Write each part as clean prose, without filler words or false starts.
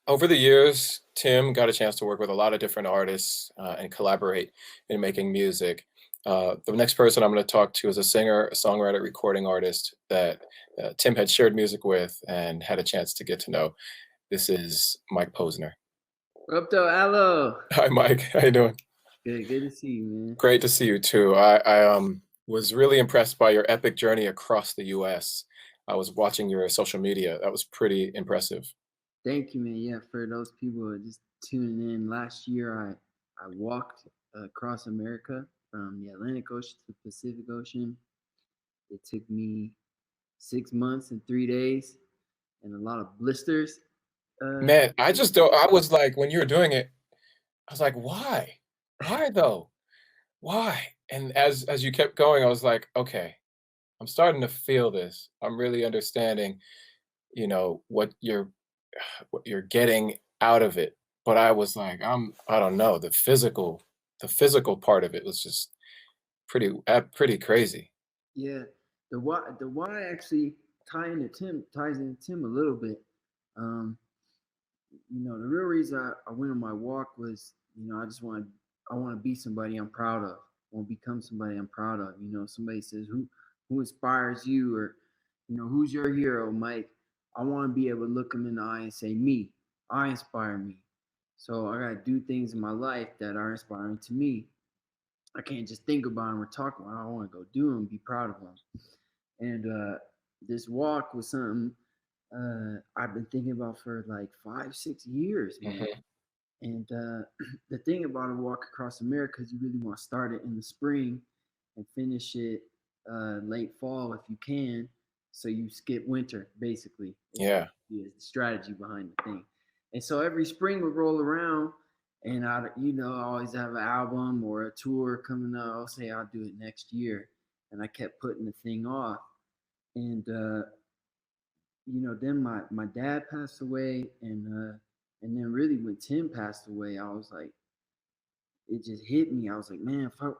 Over the years, Tim got a chance to work with a lot of different artists and collaborate in making music. The next person I'm going to talk to is a singer, a songwriter, recording artist that Tim had shared music with and had a chance to get to know. This is Mike Posner. What up, though, Aloe? Hi, Mike. How you doing? Good to see you, man. Great to see you too. I was really impressed by your epic journey across the U.S. I was watching your social media. That was pretty impressive. Thank you, man. Yeah, for those people who are just tuning in, last year I walked across America from the Atlantic Ocean to the Pacific Ocean. It took me 6 months and 3 days and a lot of blisters. Man, I just don't. I was like, when you were doing it, I was like, why? Why though? Why? And as you kept going, I was like, okay, I'm starting to feel this. I'm really understanding, what you're getting out of it. But I was like, I don't know, the physical part of it was just pretty crazy. Yeah, the why actually ties into Tim a little bit. Um, the real reason I went on my walk was, I want to be somebody I'm proud of. I want to become somebody I'm proud of. Somebody says who inspires you, or who's your hero, Mike. I want to be able to look them in the eye and say, me. I inspire me. So I gotta do things in my life that are inspiring to me. I can't just think about them or talk about them. I want to go do them, be proud of them. And this walk was something I've been thinking about for like 5, 6 years, man. Mhm. And the thing about a walk across America is you really want to start it in the spring and finish it late fall if you can. So you skip winter, basically. Yeah. Is the strategy behind the thing. And so every spring would roll around, and I always have an album or a tour coming up. I'll say I'll do it next year, and I kept putting the thing off. And then my dad passed away, and then really when Tim passed away, I was like, it just hit me. I was like, man, if I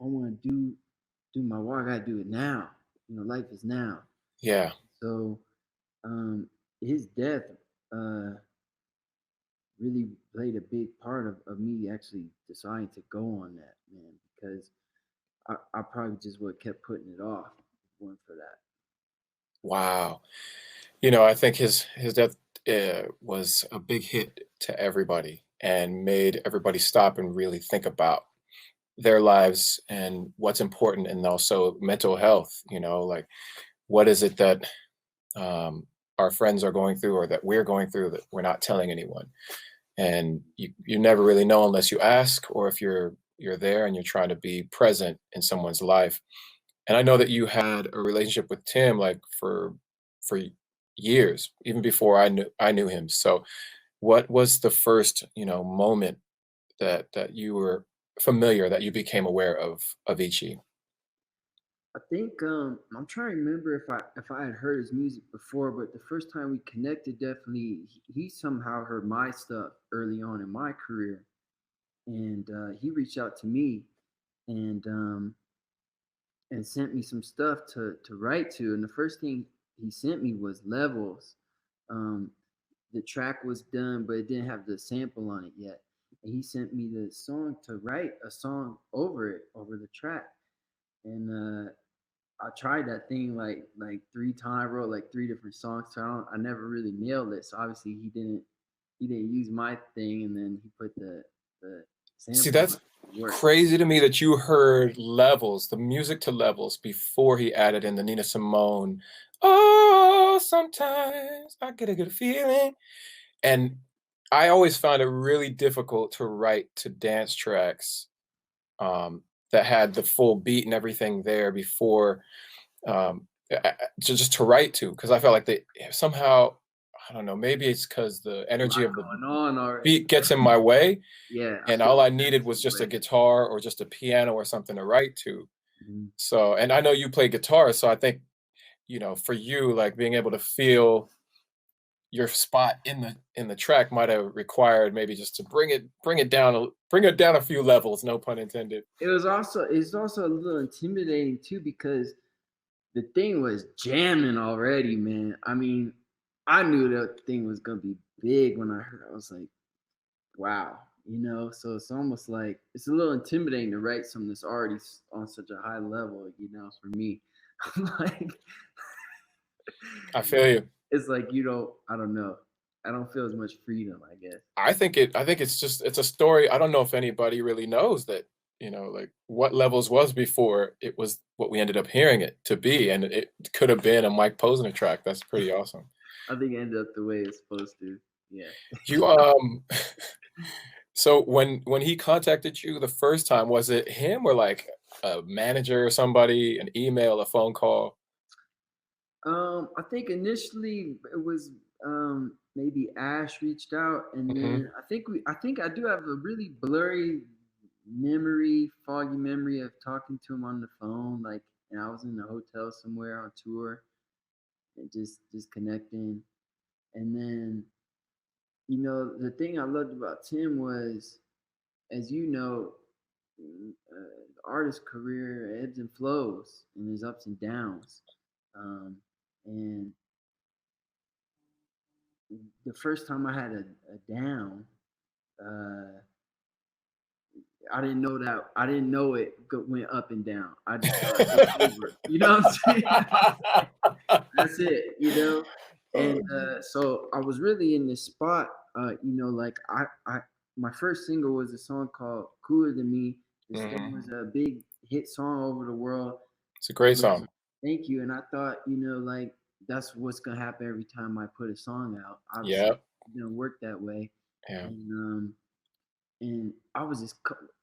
want to do my walk, I gotta do it now. Life is now. Yeah. So his death uh, really played a big part of me actually deciding to go on that, man, because I probably just would have kept putting it off if it weren't for that. Wow. I think his death was a big hit to everybody and made everybody stop and really think about their lives and what's important, and also mental health. Like, what is it that our friends are going through or that we're going through that we're not telling anyone? And you never really know unless you ask, or if you're there and you're trying to be present in someone's life. And I know that you had a relationship with Tim like for years, even before I knew him. So what was the first, moment that you were familiar, that you became aware of Avicii? I think I'm trying to remember if I had heard his music before, but the first time we connected, definitely he somehow heard my stuff early on in my career, and he reached out to me and sent me some stuff to write to. And the first thing he sent me was Levels. Um, the track was done, but it didn't have the sample on it yet. And he sent me the song to write a song over it, over the track. And I tried that thing like 3 times, wrote like 3 different songs. So I never really nailed it. So obviously he didn't use my thing, and then he put the See, sample on that's it. It worked. crazy to me that you heard Levels, the music to Levels, before he added in the Nina Simone, "Oh, sometimes I get a good feeling." And I always found it really difficult to write to dance tracks, that had the full beat and everything there before, just to write to, because I felt like they somehow, I don't know, maybe it's because the A energy lot of the going on already. beat gets in my way, Yeah, I and feel all I exactly needed was the just a way. guitar or just a piano or something to write to. Mhm. So, and I know you play guitar, so I think, for you, like, being able to feel your spot in the track might have required maybe just to bring it down a few levels, no pun intended. It's also a little intimidating too, because the thing was jamming already, man. I mean, I knew that thing was gonna be big when I heard it. I was like, wow, you know. So it's almost like it's a little intimidating to write something that's already on such a high level, you know. For me, I'm like, I feel you. it's like you don't. I don't know. I don't feel as much freedom, I guess. I think it's just it's a story. I don't know if anybody really knows that, like what Levels was before it was what we ended up hearing it to be, and it could have been a Mike Posner track. That's pretty awesome. I think it ended up the way it's supposed to. Yeah. You so when he contacted you the first time, was it him or like a manager or somebody, an email, a phone call? I think initially it was maybe Ash reached out, and Mhm. then I think I do have a really blurry memory, foggy memory of talking to him on the phone, like, and I was in a hotel somewhere on tour and just connecting, and then the thing I loved about Tim was, as you know, the artist career ebbs and flows, and there's ups and downs, um, and the first time I had a down, uh, I didn't know went up and down. I just thought it was over. You know what I'm saying? That's it. And Oh, man. so I was really in this spot. Like my first single was a song called "Cooler Than Me." This thing Mhm. was a big hit song over the world. It's a great But song. thank you. And I thought, like that's what's gonna happen every time I put a song out. Obviously, Yep. it didn't work that way. Yeah. And I was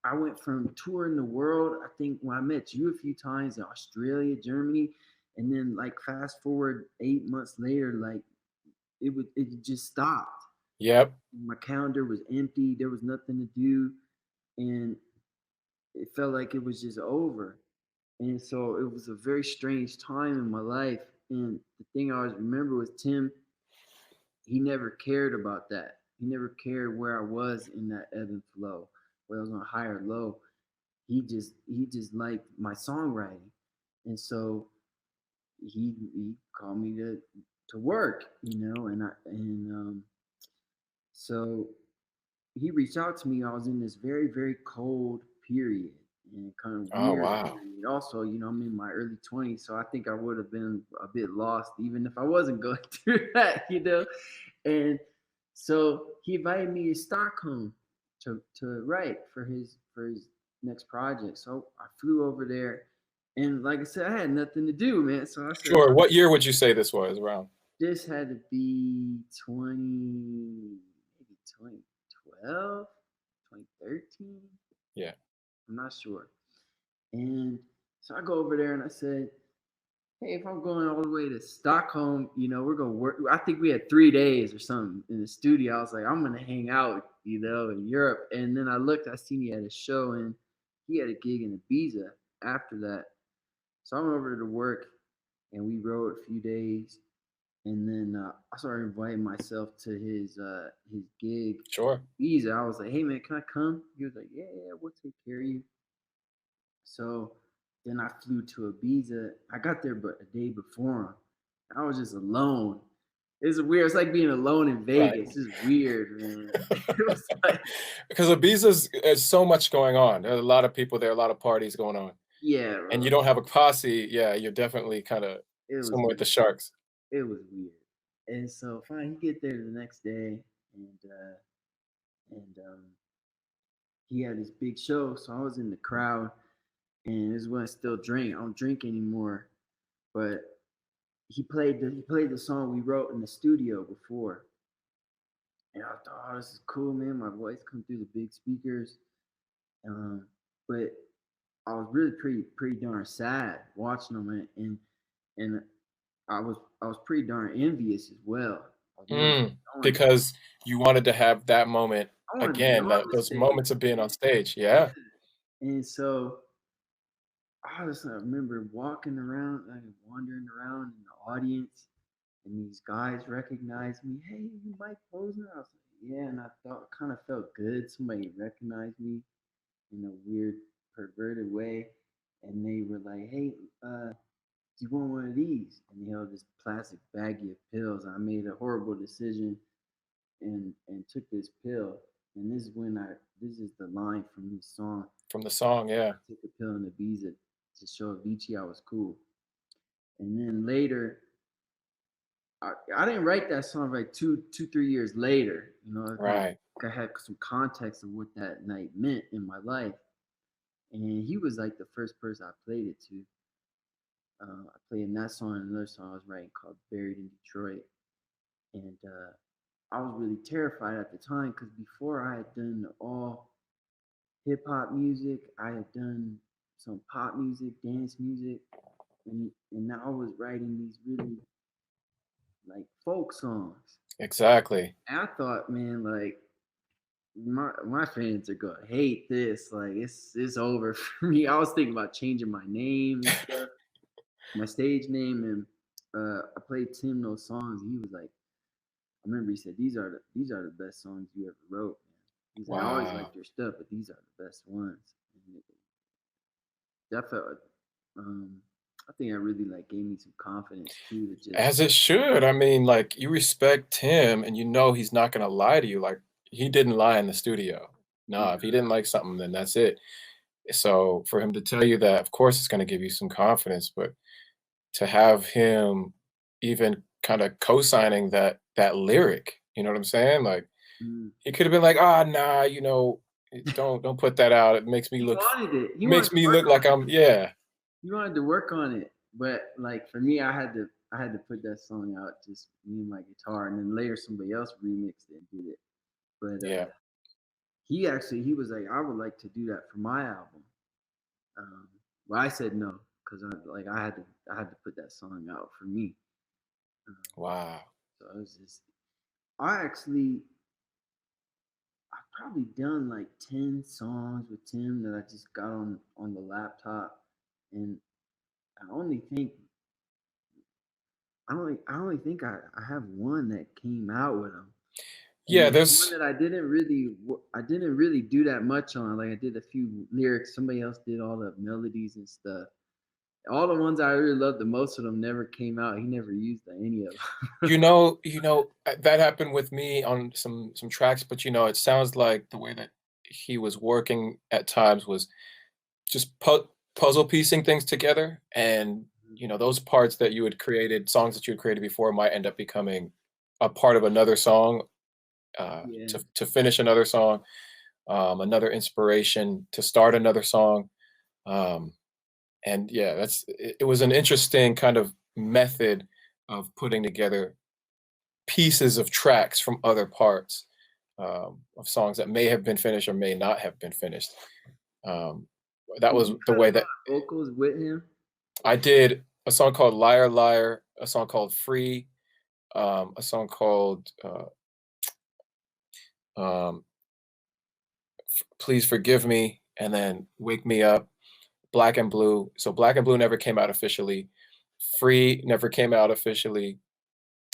I went from touring the world. I think when I met you a few times in Australia, Germany, and then like fast forward 8 months later, like it just stopped. Yep. My calendar was empty. There was nothing to do, and it felt like it was just over. And so it was a very strange time in my life. And the thing I always remember was Tim. He never cared about that. He never cared where I was in that ebb and flow, whether I was on high or low. He just liked my songwriting, and so he called me to work, and so he reached out to me. I was in this very, very cold period and kind of Oh, weird wow. period. Also, I'm in my early 20s, so I think I would have been a bit lost even if I wasn't going through that. And so he invited me to Stockholm to write for his next project. So I flew over there, and like I said, I had nothing to do, man. So I said, Sure. What year would you say this was around? this had to be 2012, 2013. Yeah. I'm not sure. And so I go over there and I said, hey, if I'm going all the way to Stockholm, we're going to work. I think we had 3 days or something in the studio. I was like, I'm going to hang out, in Europe. And then I looked, I seen he had a show and he had a gig in Ibiza after that. So I went over to work and we wrote a few days. And then I started inviting myself to his gig Sure. in Ibiza. I was like, hey, man, can I come? He was like, yeah, yeah, we'll take care of you. So then I flew to Ibiza. I got there but a day before him. I was just alone. It's weird. It's like being alone in Right. Vegas. It's weird, man. It was like, Because Ibiza's there's so much going on. There are a lot of people there, a lot of parties going on, yeah, and bro. you don't have a posse. Yeah, you're definitely kinda It was somewhere with the sharks. it was weird. And so finally he get there the next day, and he had this big show. So I was in the crowd, and this is when I still drink. I don't drink anymore, but he played the song we wrote in the studio before. And I thought, oh, this is cool, man. My voice come through the big speakers. But I was really pretty darn sad watching them, and I was pretty darn envious as well. I was really Mm, going there. because you wanted to have that moment I want to be again, on that the those stage. moments of being on stage. Yeah. Yeah. And so I remember walking around, like wandering around in the audience, and these guys recognized me. Hey, you Mike Posner? I was like, yeah, and I thought kind of felt good. Somebody recognized me in a weird, perverted way, and they were like, hey, do you want one of these? And they held this plastic baggie of pills. I made a horrible decision and took this pill. And this is the line from this song. From the song, yeah. I took a pill in Ibiza to show Avicii I was cool. And then later, I didn't write that song like 3 years later. You know, Right. I had some context of what that night meant in my life. And he was like the first person I played it to. I played in that song and another song I was writing called "Buried in Detroit," and I was really terrified at the time because before I had done all hip hop music, I had done some pop music, dance music, and now I was writing these really like folk songs. Exactly. And I thought, man, like my fans are gonna hate this. Like it's over for me. I was thinking about changing my name and stuff, my stage name, and I played Tim those songs, and he was like, I remember he said, these are the best songs you ever wrote, man. He's like, I always Wow. liked your stuff, but these are the best ones. And that felt, um, I think that really like gave me some confidence too to just, As it should. I mean, like, you respect him and you know he's not gonna lie to you. Like, he didn't lie in the studio. No, if he yeah, didn't like something, then that's it. So for him to tell you that, of course, it's gonna give you some confidence, but to have him even kind of co-signing that lyric, you know what I'm saying? Like, mm. he could have been like, "Ah, nah, don't put that out. It He wanted it. He wanted makes to me work look like on it. I'm." Yeah. He wanted to work on it, but like for me, I had to put that song out just me and my guitar, and then later somebody else remixed it and did it. But Yeah. he was like, I would like to do that for my album. Um, well, I said no because I had to put that song out for me. Um, Wow. so it was just I actually I've probably done like 10 songs with Tim that I just got on the laptop, and I only think I only think I have one that came out with him, and Yeah, it's one there's that I didn't really do that much on. Like I did a few lyrics, somebody else did all the melodies and stuff. All the ones I really loved, the most of them never came out. He never used any of them. that happened with me on some tracks, but, it sounds like the way that he was working at times was just puzzle piecing things together, and, those parts that you had created songs that you had created before might end up becoming a part of another song, Yeah. to finish another song, another inspiration to start another song, um, and yeah, it was an interesting kind of method of putting together pieces of tracks from other parts, of songs that may have been finished or may not have been finished. Um, that Did was you the cut a way lot that of vocals with him? I did a song called "Liar Liar," a song called "Free," a song called um, "Please Forgive Me," and then "Wake Me Up." Black and Blue. So Black and Blue never came out officially. Free never came out officially.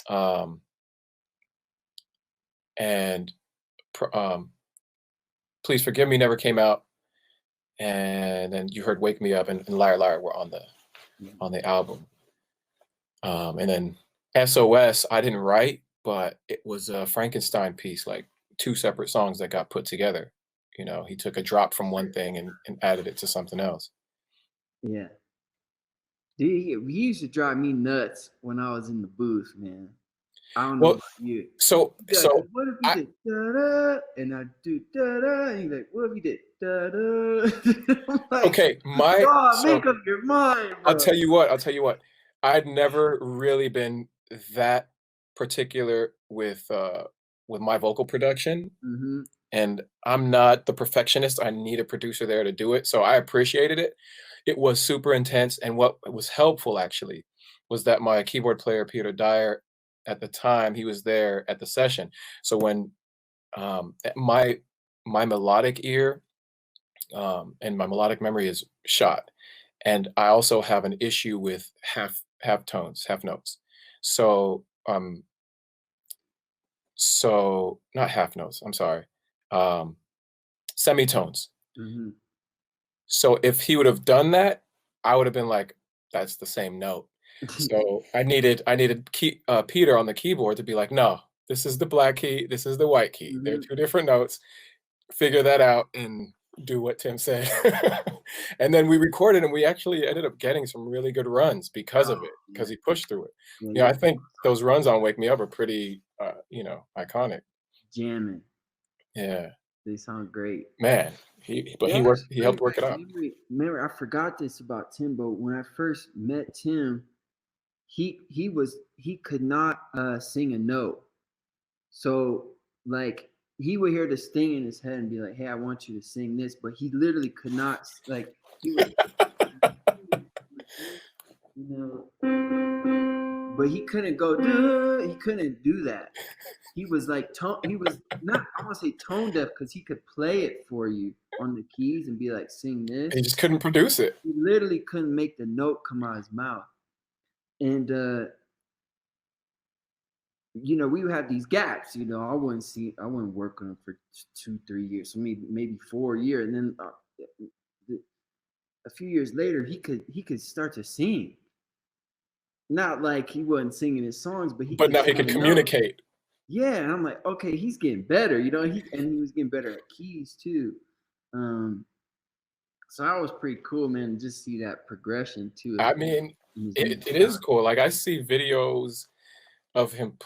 Um, and Please Forgive Me never came out. And then you heard Wake Me Up and Liar Liar were on the Mhm. album. And then SOS I didn't write, but it was a Frankenstein piece, like two separate songs that got put together. He took a drop from one thing and added it to something else. Yeah. Dude, he used to drive me nuts when I was in the booth, man. I don't know Well, about you. so He'd be like, so what if he I did da da? And I do da da. And he's like, what if he did da da? I'm like, okay, my God, so make up your mind, I'll bro. tell you what, I'd never really been that particular with my vocal production, Mm-hmm. and I'm not the perfectionist. I need a producer there to do it, so I appreciated it. It was super intense, and what was helpful actually was that my keyboard player, Peter Dyer, at the time, he was there at the session. So when my melodic ear and my melodic memory is shot. And I also have an issue with half tones, half notes. So not half notes. I'm sorry, um, semitones. Mm-hmm. So if he would have done that, I would have been like, "That's the same note." So I needed Peter on the keyboard to be like, "No." This is the black key, this is the white key. They're Hmm. 2 different notes. Figure that out and do what Tim said. And then we recorded and we actually ended up getting some really good runs because of Oh it, because yeah, he pushed through it. yeah, You know, yeah. I think those runs on Wake Me Up are pretty, iconic. Jamming. Yeah. They sound great. Man, Yeah, it's he helped crazy. work it out. Remember, I forgot this about Tim, but when I first met Tim, he could not sing a note. So like he would hear this thing in his head and be like, "Hey, I want you to sing this," but he literally could not like he would, you but he couldn't go. Duh, he couldn't do that. He was like tone. He was not. I want to say tone deaf because he could play it for you on the keys and be like, "Sing He this." just couldn't produce it. He literally couldn't make the note come out of his mouth. And we would have these gaps. I wouldn't work on him for 2, 3 years, so maybe 4 years, and then a few years later, he could start to sing. Not like he wasn't singing his songs, but he But could now he sing could a note. communicate. Yeah, and I'm like, okay, he's getting better. He was getting better at keys too. Um, so that was pretty cool, man. To just see that progression too I mean, in his it is musicality. cool. Like, I see videos of him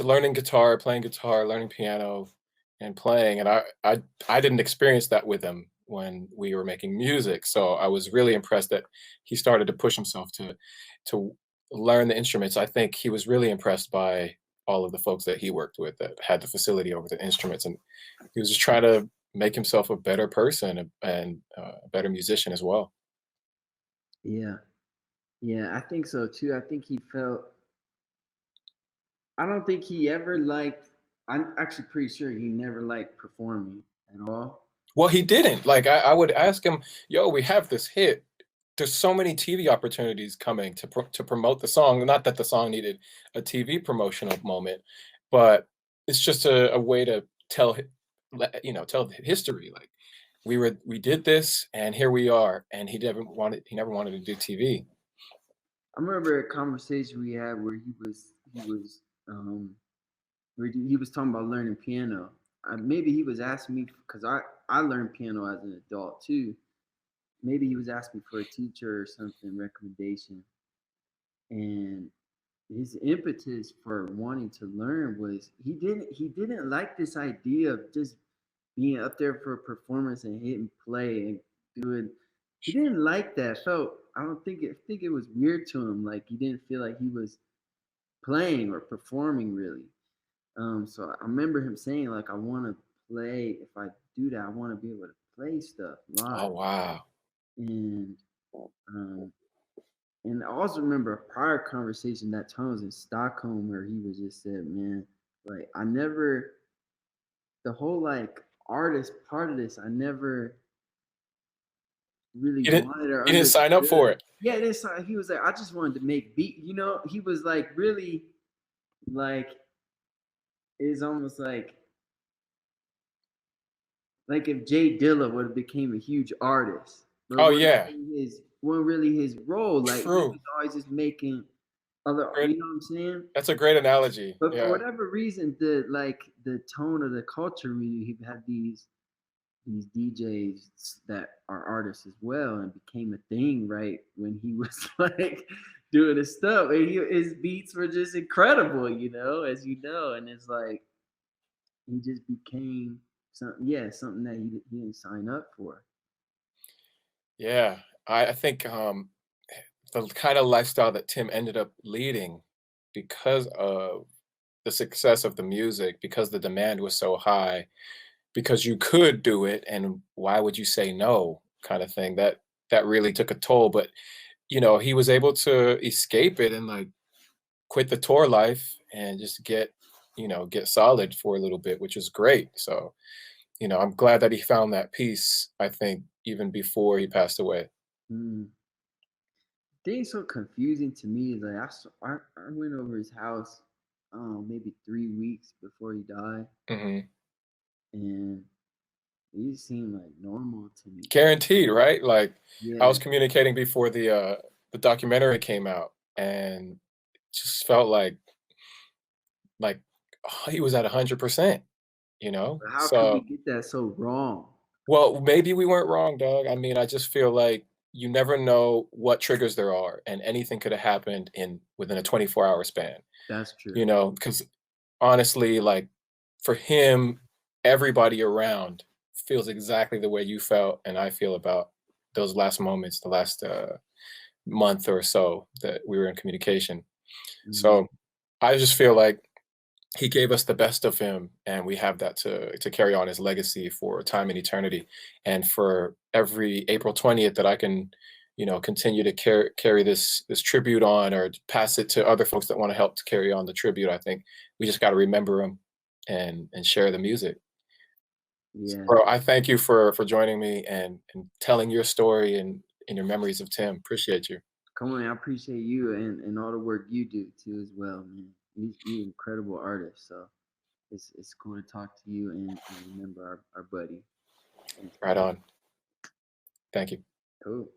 learning guitar, playing guitar, learning piano, and playing, and I didn't experience that with him when we were making music, so I was really impressed that he started to push himself to learn the instruments. I think he was really impressed by all of the folks that he worked with that had the facility over the instruments, and he was just trying to make himself a better person and a better musician as well. Yeah, yeah, I think so too. I don't think he ever liked. I'm actually pretty sure he never liked performing at all. Well, he didn't. Like, I would ask him, "Yo, we have this hit. There's so many TV opportunities coming to promote the song." Not that the song needed a TV promotional moment, but it's just a way to tell history. Like, we did this, and here we are. And he never wanted to do TV. I remember a conversation we had where um he was talking about learning piano. Maybe he was asking me because I learned piano as an adult too. Maybe he was asking for a teacher or something recommendation, and his impetus for wanting to learn was he didn't like this idea of just being up there for a performance and hit and play and doing. He didn't like that. Felt I don't think it was weird to him. Like he didn't feel like he was playing or performing really. So I remember him saying like, I want to play. If I do that, I want to be able to play stuff Oh, live. wow. And um, and I also remember a prior conversation that time was in Stockholm where he was just said, man, like I never the whole like artist part of this, I never really He didn't wanted or he didn't sign up for understood. it. Yeah, this he was like, I just wanted to make beat. He was like really like it's almost like if Jay Dilla would have became a huge artist, but Oh, yeah. wasn't really his role. Like he True. was always just making other, Great. you know what I'm saying? That's a great analogy. But for Yeah. whatever reason, the tone of the culture, we had these DJs that are artists as well, and became a thing right when he was like doing his stuff, and his beats were just incredible, as you know, and it's like he just became something that he didn't sign up for. Yeah. I think, the kinda lifestyle that Tim ended up leading because of the success of the music, because the demand was so high, because you could do it, and why would you say no kinda thing, that really took a toll, but, he was able to escape it and, like, quit the tour life and just get solid for a little bit, which is great, so, I'm glad that he found that peace, I think, even before he passed away. Mm. Thing's so confusing to me is like I went over his house, maybe 3 weeks before he died, Mhm. and he seemed like normal to me. Guaranteed, right? Like, I Yeah, was communicating before the documentary came out, and just felt like he was at 100%, you know? But how could we So, get that so wrong? well, maybe we weren't wrong, dog. I mean, I just feel like you never know what triggers there are, and anything could have happened in within a 24-hour span, That's true. you know? Because honestly, like, for him, everybody around feels exactly the way you felt and I feel about those last moments, the last, month or so that we were in communication. Mhm. So, I just feel like he gave us the best of him, and we have that to carry on his legacy for time and eternity. And for every April 20th that I can, continue to carry this tribute on or to pass it to other folks that want to help to carry on the tribute, I think we just got to remember him and share the music. Yeah. Bro, I thank you for joining me and telling your story and your memories of Tim. Appreciate you. Come on, man. I appreciate you and all the work you do too as well, man. You incredible artist. So it's cool to talk to you and remember our buddy. Thanks, Right man. on. Thank you. Cool.